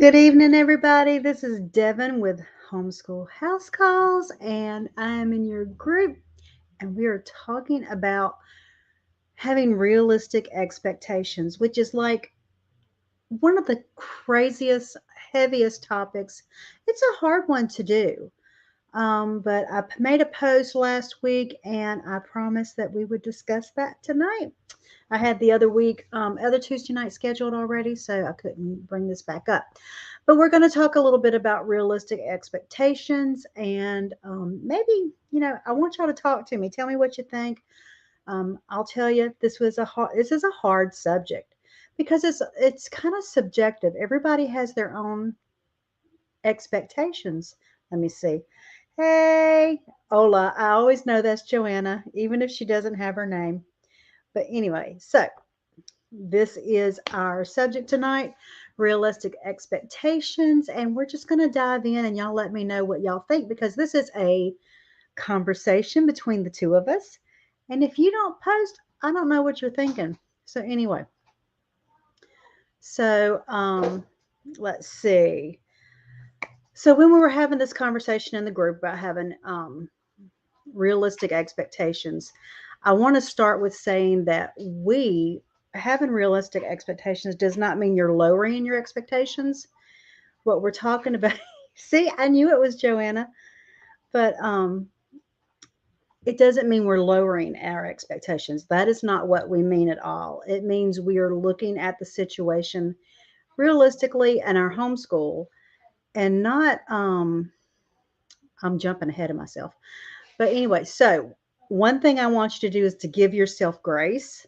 Good evening, everybody. This is Devin with Homeschool House Calls, and I'm in your group, and we are talking about having realistic expectations, which is like one of the craziest, heaviest topics. It's a hard one to do. But I made a post last week, and I promised that we would discuss that tonight. I had the other week, other Tuesday night scheduled already, so I couldn't bring this back up. But we're going to talk a little bit about realistic expectations, and maybe I want y'all to talk to me. Tell me what you think. I'll tell you, this is a hard subject because it's kind of subjective. Everybody has their own expectations. Let me see. Hey, hola. I always know that's Joanna, even if she doesn't have her name. But anyway, so this is our subject tonight, realistic expectations. And we're just going to dive in and y'all let me know what y'all think because this is a conversation between the two of us. And if you don't post, I don't know what you're thinking. So, anyway, so let's see. So, when we were having this conversation in the group about having realistic expectations, I want to start with saying that we having realistic expectations does not mean you're lowering your expectations. What we're talking about, see, I knew it was Joanna, but it doesn't mean we're lowering our expectations. That is not what we mean at all. It means we are looking at the situation realistically in our homeschool and not, I'm jumping ahead of myself. But anyway, so one thing I want you to do is to give yourself grace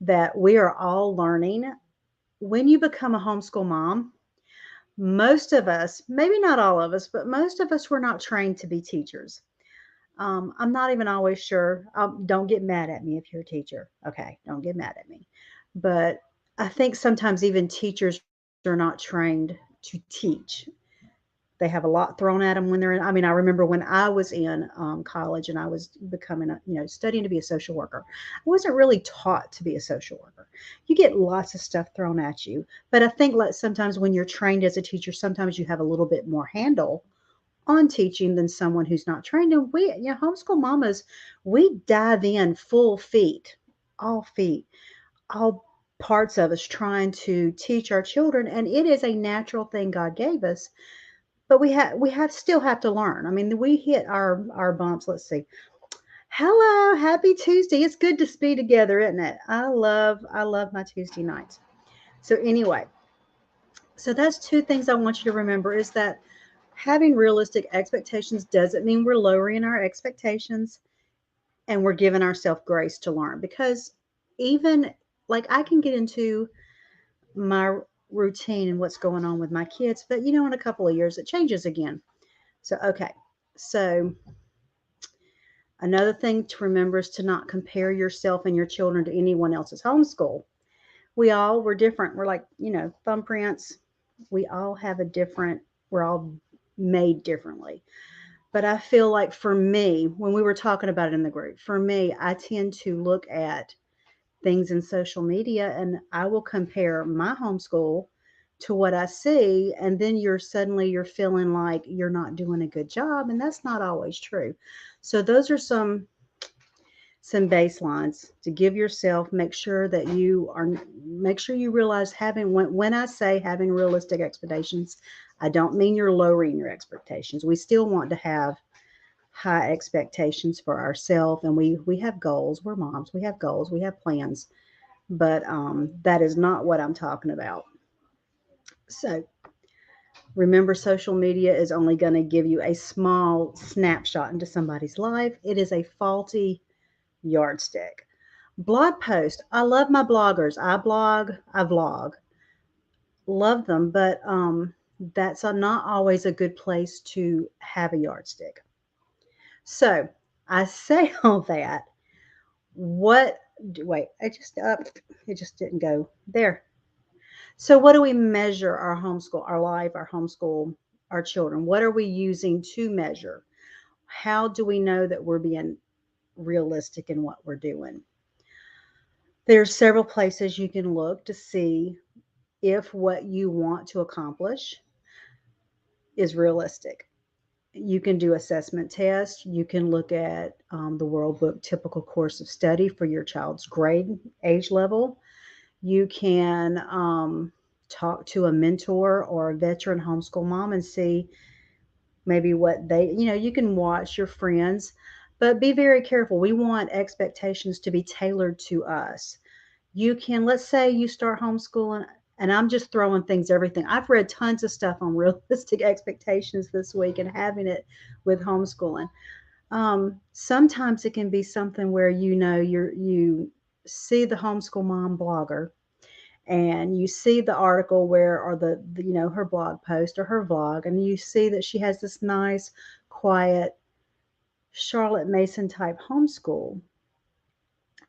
that we are all learning. When you become a homeschool mom, most of us, maybe not all of us, but most of us were not trained to be teachers. I'm not even always sure. Don't get mad at me if you're a teacher. Okay, don't get mad at me. But I think sometimes even teachers are not trained to teach. They have a lot thrown at them when they're in. I mean, I remember when I was in college and I was becoming, studying to be a social worker. I wasn't really taught to be a social worker. You get lots of stuff thrown at you, but I think like sometimes when you're trained as a teacher, sometimes you have a little bit more handle on teaching than someone who's not trained. And we, homeschool mamas, we dive in full feet, all parts of us trying to teach our children, and it is a natural thing God gave us, but we have still have to learn. I mean, we hit our bumps. Let's see. Hello, happy Tuesday. It's good to be together, isn't it? I love my Tuesday nights. So anyway, so that's two things I want you to remember is that having realistic expectations doesn't mean we're lowering our expectations and we're giving ourselves grace to learn because even like I can get into my routine and what's going on with my kids, but in a couple of years it changes again. So, okay. So, another thing to remember is to not compare yourself and your children to anyone else's homeschool. We're different. We're like, thumbprints. We all have a different, we're all made differently. But I feel like for me, when we were talking about it in the group, for me, I tend to look at things in social media and I will compare my homeschool to what I see, and then you're feeling like you're not doing a good job, and that's not always true. So those are some baselines to give yourself. Make sure you realize having when I say having realistic expectations, I don't mean you're lowering your expectations. We still want to have high expectations for ourselves, and we have goals. We're moms, we have goals, we have plans, but that is not what I'm talking about. So remember, social media is only going to give you a small snapshot into somebody's life. It is a faulty yardstick. Blog post. I love my bloggers. I vlog, love them, but that's not always a good place to have a yardstick. So I say all that. What? Wait, it just didn't go there. So what do we measure our homeschool, our life, our homeschool, our children? What are we using to measure? How do we know that we're being realistic in what we're doing? There's several places you can look to see if what you want to accomplish is realistic. You can do assessment tests. You can look at the World Book typical course of study for your child's grade, age level. You can talk to a mentor or a veteran homeschool mom and see maybe what they, you can watch your friends, but be very careful. We want expectations to be tailored to us. You can, let's say you start homeschooling, and I'm just throwing things, everything. I've read tons of stuff on realistic expectations this week and having it with homeschooling. Sometimes it can be something where you see the homeschool mom blogger and you see the article where or her blog post or her vlog, and you see that she has this nice quiet Charlotte Mason type homeschool,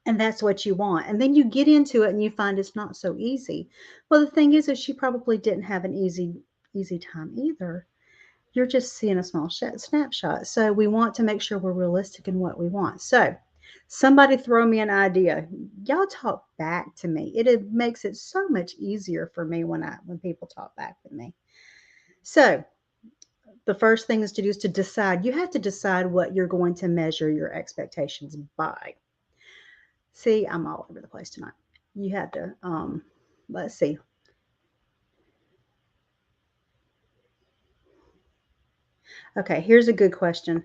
and that's what you want. And then you get into it and you find it's not so easy. Well, the thing is she probably didn't have an easy time either. You're just seeing a small snapshot. So we want to make sure we're realistic in what we want. So somebody throw me an idea. Y'all talk back to me. It makes it so much easier for me when people talk back with me. So the first thing is to decide. You have to decide what you're going to measure your expectations by. See, I'm all over the place tonight. You have to, let's see. Okay, here's a good question.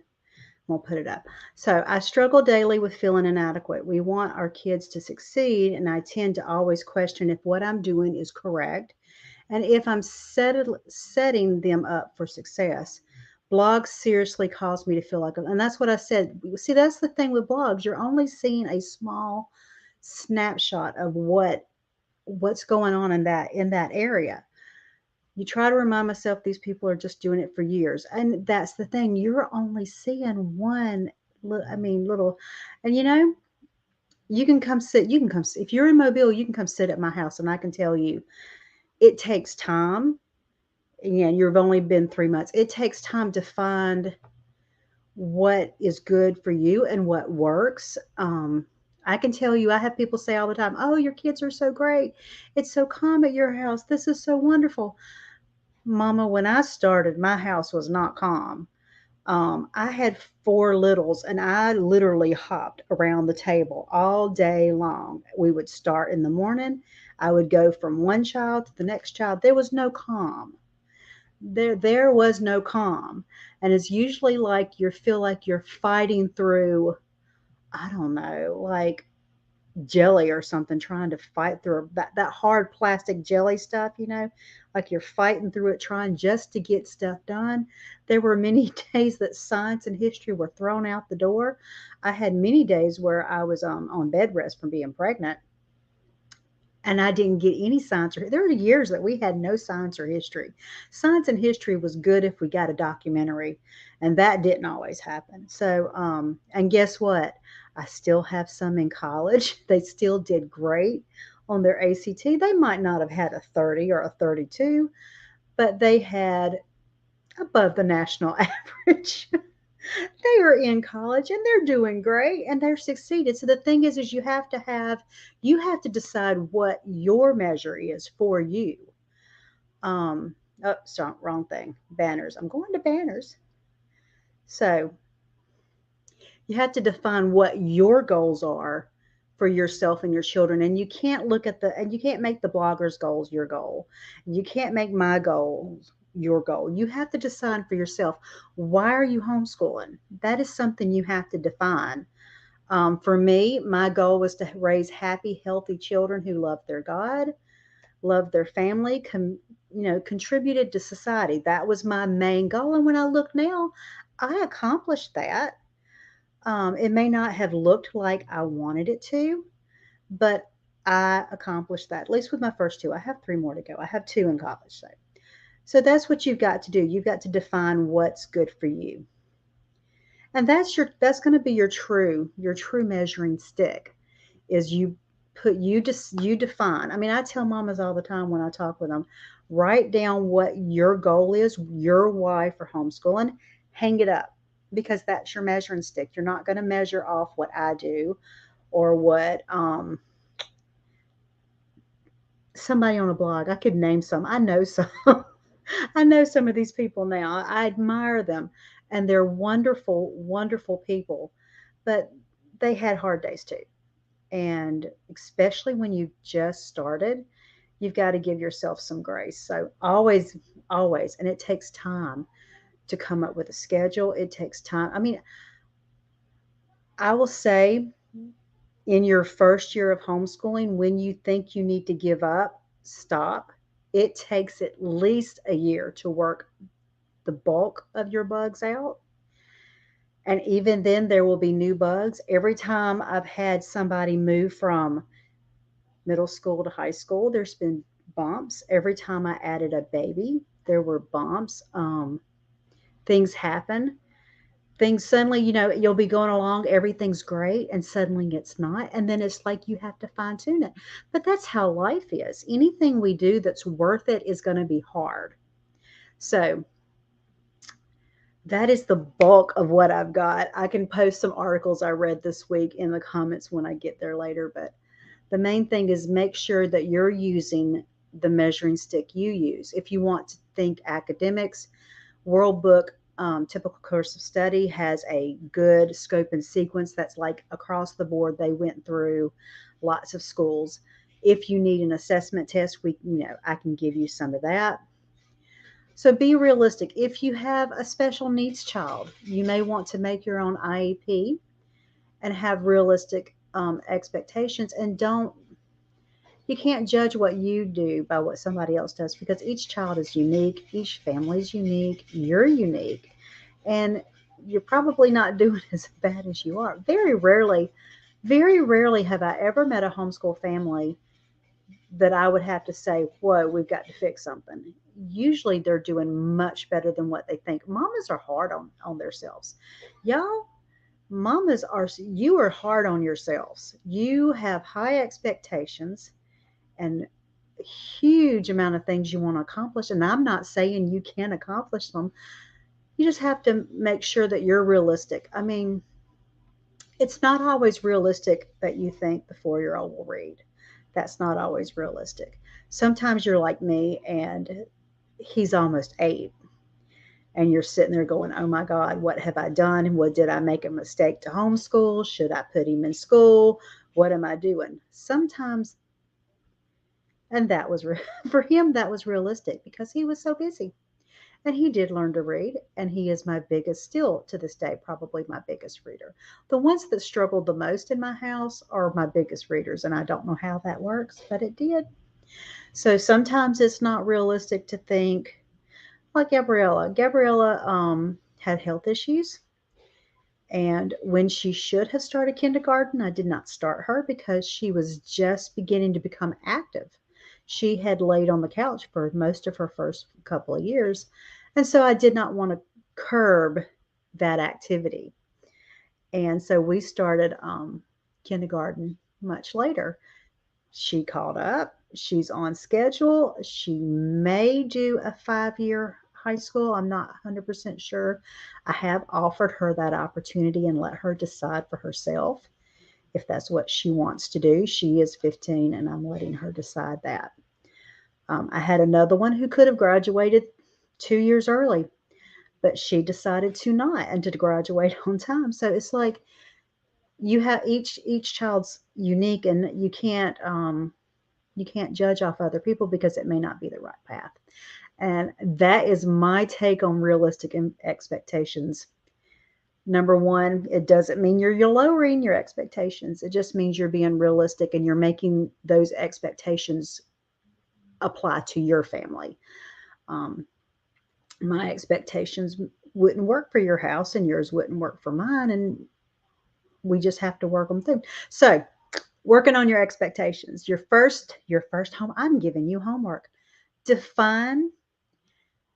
We'll put it up. So I struggle daily with feeling inadequate. We want our kids to succeed, and I tend to always question if what I'm doing is correct and if I'm setting them up for success. Blogs seriously cause me to feel like, and that's what I said. See, that's the thing with blogs. You're only seeing a small snapshot of what's going on in that area. You try to remind myself these people are just doing it for years, and that's the thing. You're only seeing one. Little, and you can come sit, if you're in Mobile, you can come sit at my house, and I can tell you it takes time. And you've only been 3 months. It takes time to find what is good for you and what works. I can tell you, I have people say all the time, "Oh, your kids are so great. It's so calm at your house. This is so wonderful." Mama, when I started, my house was not calm. I had four littles, and I literally hopped around the table all day long. We would start in the morning. I would go from one child to the next child. There was no calm. There was no calm. And it's usually like you feel like you're fighting through, I don't know, like jelly or something, trying to fight through that hard plastic jelly stuff, like you're fighting through it, trying just to get stuff done. There were many days that science and history were thrown out the door. I had many days where I was on bed rest from being pregnant, and I didn't get any science. Or there were years that we had no science or history. Science and history was good if we got a documentary, and that didn't always happen. So, and guess what? I still have some in college. They still did great on their ACT. They might not have had a 30 or a 32, but they had above the national average. They are in college and they're doing great and they're succeeded. So the thing is you have to decide what your measure is for you. Oh, sorry, wrong thing. Banners. I'm going to banners. So you have to define what your goals are for yourself and your children. And you can't and you can't make the blogger's goals your goal. You can't make my goals your goal. You have to decide for yourself, why are you homeschooling? That is something you have to define. For me, my goal was to raise happy, healthy children who love their God, love their family, contributed to society. That was my main goal. And when I look now, I accomplished that. It may not have looked like I wanted it to, but I accomplished that, at least with my first two. I have three more to go. I have two in college. So that's what you've got to do. You've got to define what's good for you. And that's going to be your true measuring stick is you define. I mean, I tell mamas all the time when I talk with them, write down what your goal is, your why for homeschooling, hang it up because that's your measuring stick. You're not going to measure off what I do or what somebody on a blog. I could name some. I know some. I know some of these people now. I admire them, and they're wonderful, wonderful people. But they had hard days too. And especially when you just started, you've got to give yourself some grace. So always, always, and it takes time to come up with a schedule. It takes time. I mean, I will say in your first year of homeschooling, when you think you need to give up, stop. It takes at least a year to work the bulk of your bugs out. And even then, there will be new bugs. Every time I've had somebody move from middle school to high school, there's been bumps. Every time I added a baby, there were bumps. Things happen. Things suddenly, you'll be going along, everything's great, and suddenly it's not. And then it's like you have to fine tune it. But that's how life is. Anything we do that's worth it is going to be hard. So that is the bulk of what I've got. I can post some articles I read this week in the comments when I get there later. But the main thing is make sure that you're using the measuring stick you use. If you want to think academics, World Book Typical Course of Study has a good scope and sequence that's like across the board. They went through lots of schools. If you need an assessment test, I can give you some of that. So be realistic. If you have a special needs child, you may want to make your own IEP and have realistic expectations, and you can't judge what you do by what somebody else does, because each child is unique, each family is unique, you're unique, and you're probably not doing as bad as you are. Very rarely have I ever met a homeschool family that I would have to say, whoa, we've got to fix something. Usually they're doing much better than what they think. Mamas are hard on themselves. Y'all, you are hard on yourselves. You have high expectations and huge amount of things you want to accomplish. And I'm not saying you can't accomplish them. You just have to make sure that you're realistic. I mean, it's not always realistic that you think the 4-year-old will read. That's not always realistic. Sometimes you're like me and he's almost 8. And you're sitting there going, oh my God, what have I done? What did I make a mistake to homeschool? Should I put him in school? What am I doing? Sometimes, and that was for him, that was realistic because he was so busy. And he did learn to read, and he is my biggest, still to this day, probably my biggest reader. The ones that struggled the most in my house are my biggest readers, and I don't know how that works, but it did. So sometimes it's not realistic to think like Gabriella. Gabriella had health issues, and when she should have started kindergarten, I did not start her because she was just beginning to become active. She had laid on the couch for most of her first couple of years, and so I did not want to curb that activity. And so we started kindergarten much later. She caught up. She's on schedule. She may do a 5-year high school. I'm not 100% sure. I have offered her that opportunity and let her decide for herself if that's what she wants to do. She is 15 and I'm letting her decide that. I had another one who could have graduated 2 years early, but she decided to not and to graduate on time. So it's like you have each child's unique, and you can't judge off other people because it may not be the right path. And that is my take on realistic expectations. Number one, it doesn't mean you're lowering your expectations. It just means you're being realistic and you're making those expectations apply to your family. Um, my expectations wouldn't work for your house and yours wouldn't work for mine. And we just have to work them through. So working on your expectations. Your first home, I'm giving you homework. Define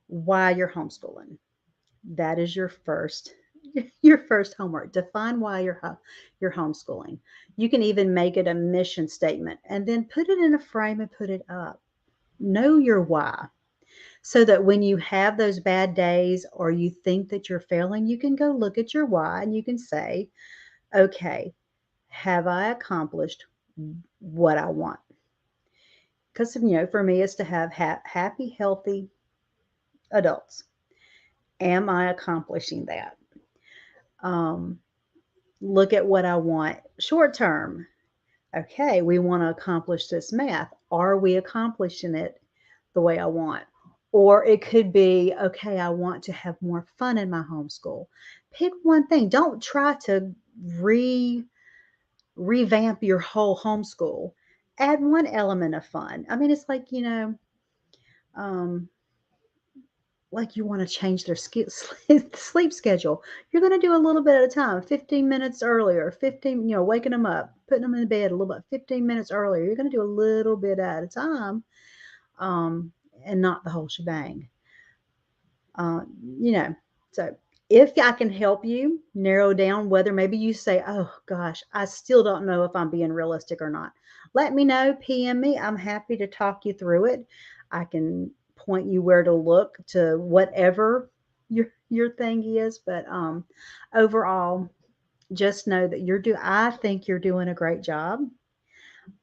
why you're homeschooling. That is your first homework. Define why you're homeschooling. You can even make it a mission statement and then put it in a frame and put it up. Know your why, so that when you have those bad days or you think that you're failing, you can go look at your why and you can say, okay, have I accomplished what I want? because for me, it's to have happy, healthy adults. Am I accomplishing that? Um, Look at what I want short term. Okay, we want to accomplish this math. Are we accomplishing it the way I want? Or it could be, okay, I want to have more fun in my homeschool. Pick one thing. Don't try to re revamp your whole homeschool. Add one element of fun. I mean, it's like, um, like you want to change their sleep schedule. You're going to do a little bit at a time, 15 minutes earlier, 15, waking them up, putting them in bed a little bit, 15 minutes earlier. You're going to do a little bit at a time, um, and not the whole shebang. Uh, you know, so if I can help you narrow down whether maybe you say, oh gosh, I still don't know if I'm being realistic or not, let me know, PM me. I'm happy to talk you through it. I can point you where to look to whatever your thing is. But overall, just know that I think you're doing a great job.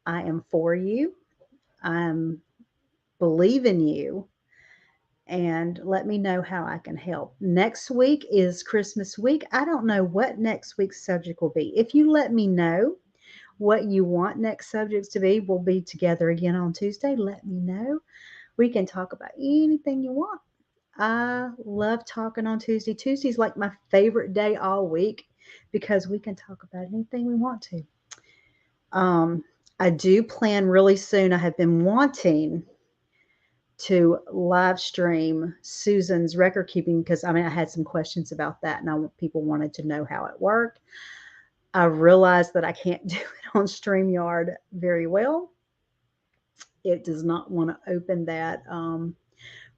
I am for you. I'm believe in you, and let me know how I can help. Next week is Christmas week. I don't know what next week's subject will be. If you let me know what you want next subjects to be, we'll be together again on Tuesday. Let me know. We can talk about anything you want. I love talking on Tuesday. Tuesday's like my favorite day all week because we can talk about anything we want to. Um, I do plan really soon. I have been wanting to live stream Susan's record keeping because I had some questions about that, and people wanted to know how it worked. I realized that I can't do it on StreamYard very well. It does not want to open that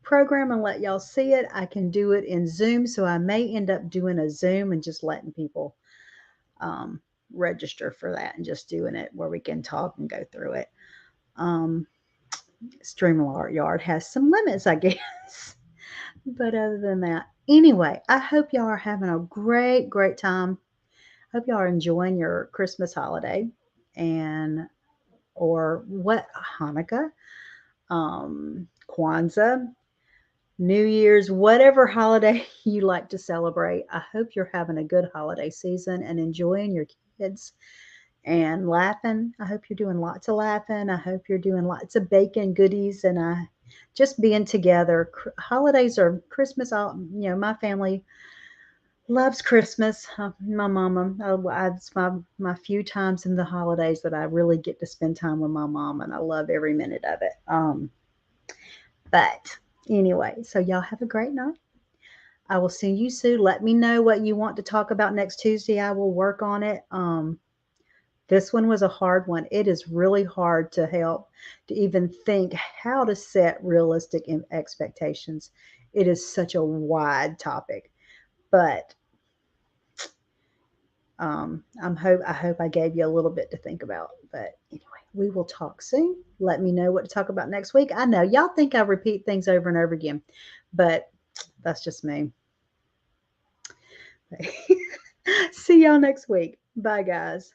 program and let y'all see it. I can do it in Zoom, so I may end up doing a Zoom and just letting people um, register for that and just doing it where we can talk and go through it. Um, StreamYard has some limits, I guess. But other than that, anyway, I hope y'all are having a great, great time. Hope y'all are enjoying your Christmas holiday and or what Hanukkah, Kwanzaa, New Year's, whatever holiday you like to celebrate. I hope you're having a good holiday season and enjoying your kids and laughing. I hope you're doing lots of laughing. I hope you're doing lots of baking goodies and just being together. Holidays are Christmas. My family loves Christmas. My mama, it's my few times in the holidays that I really get to spend time with my mom, and I love every minute of it. But anyway, so y'all have a great night. I will see you soon. Let me know what you want to talk about next Tuesday. I will work on it. This one was a hard one. It is really hard to help to even think how to set realistic expectations. It is such a wide topic, but I hope I gave you a little bit to think about. But anyway, we will talk soon. Let me know what to talk about next week. I know y'all think I repeat things over and over again, but that's just me. See y'all next week. Bye, guys.